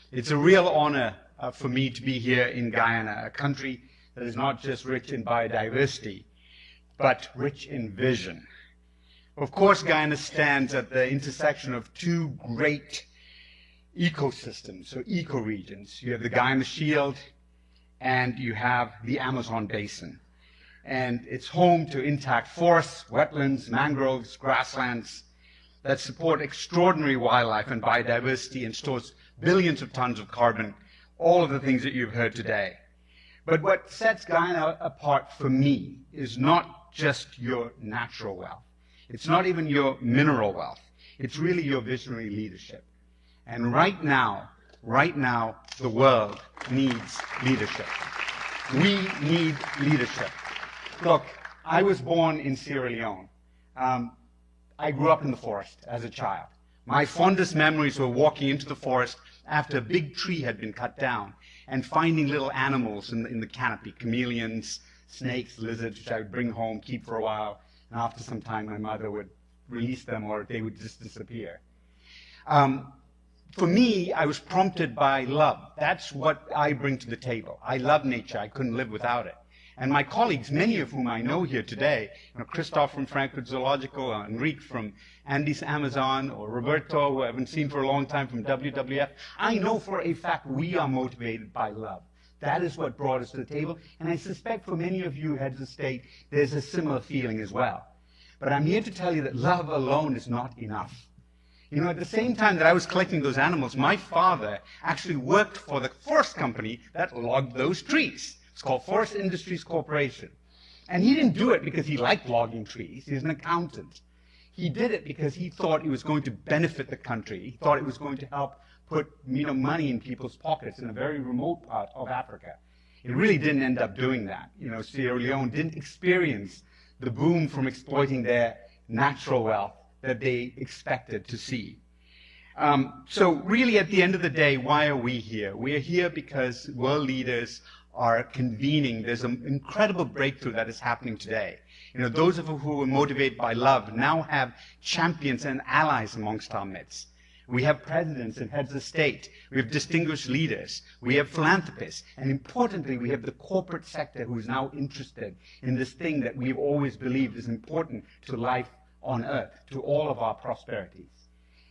It's a real honor for me to be here in Guyana, a country that is not just rich in biodiversity, but rich in vision. Of course, Guyana stands at the intersection of two great ecosystems, so ecoregions. You have the Guyana Shield, and you have the Amazon Basin. And it's home to intact forests, wetlands, mangroves, grasslands that support extraordinary wildlife and biodiversity and stores billions of tons of carbon, all of the things that you've heard today. But what sets Guyana apart for me is not just your natural wealth. It's not even your mineral wealth. It's really your visionary leadership. And right now, the world needs leadership. We need leadership. Look, I was born in Sierra Leone. I grew up in the forest as a child. My fondest memories were walking into the forest after a big tree had been cut down and finding little animals in the canopy, chameleons, snakes, lizards, which I would bring home, keep for a while, and after some time my mother would release them or they would just disappear. For me, I was prompted by love. That's what I bring to the table. I love nature. I couldn't live without it. And my colleagues, many of whom I know here today, Christophe from Frankfurt Zoological, Enrique from Andes Amazon, or Roberto, who I haven't seen for a long time from WWF, I know for a fact we are motivated by love. That is what brought us to the table. And I suspect for many of you heads of state, there's a similar feeling as well. But I'm here to tell you that love alone is not enough. You know, at the same time that I was collecting those animals, my father actually worked for the forest company that logged those trees. It's called Forest Industries Corporation. And he didn't do it because he liked logging trees. He was an accountant. He did it because he thought it was going to benefit the country. He thought it was going to help put money in people's pockets in a very remote part of Africa. It really didn't end up doing that. Sierra Leone didn't experience the boom from exploiting their natural wealth that they expected to see. So really, at the end of the day, why are we here? We are here because world leaders are convening. There's an incredible breakthrough that is happening today. Those of us who are motivated by love now have champions and allies amongst our midst. We have presidents and heads of state. We have distinguished leaders. We have philanthropists. And importantly, we have the corporate sector who is now interested in this thing that we've always believed is important to life on Earth, to all of our prosperities.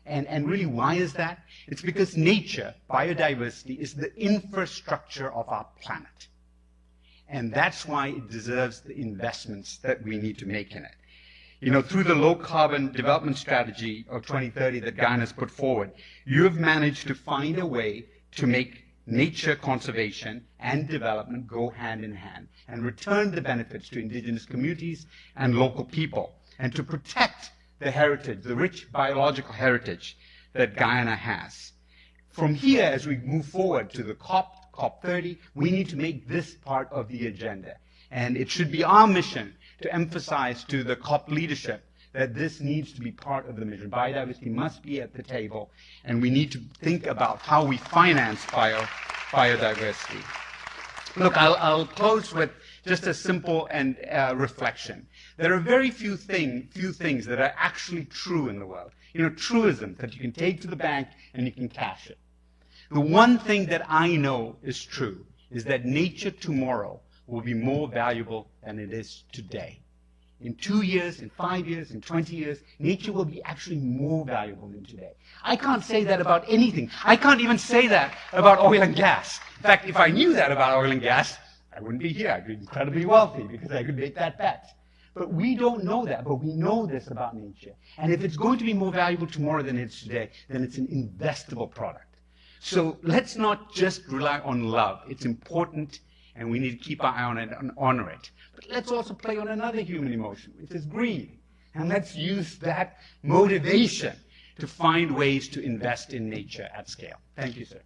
And really, why is that? It's because nature, biodiversity, is the infrastructure of our planet. And that's why it deserves the investments that we need to make in it. Through the low-carbon development strategy of 2030 that Guyana has put forward, you have managed to find a way to make nature conservation and development go hand in hand and return the benefits to indigenous communities and local people, and to protect the heritage, the rich biological heritage that Guyana has. From here, as we move forward to the COP30, we need to make this part of the agenda. And it should be our mission to emphasize to the COP leadership that this needs to be part of the mission. Biodiversity must be at the table, and we need to think about how we finance biodiversity. Look, I'll close with just a simple reflection. There are very few things that are actually true in the world. Truisms that you can take to the bank and you can cash it. The one thing that I know is true is that nature tomorrow will be more valuable than it is today. In 2 years, in 5 years, in 20 years, nature will be actually more valuable than today. I can't say that about anything. I can't even say that about oil and gas. In fact, if I knew that about oil and gas, I wouldn't be here. I'd be incredibly wealthy because I could make that bet. But we don't know that, but we know this about nature. And if it's going to be more valuable tomorrow than it is today, then it's an investable product. So let's not just rely on love. It's important, and we need to keep our eye on it and honor it. But let's also play on another human emotion, which is greed. And let's use that motivation to find ways to invest in nature at scale. Thank you, sir.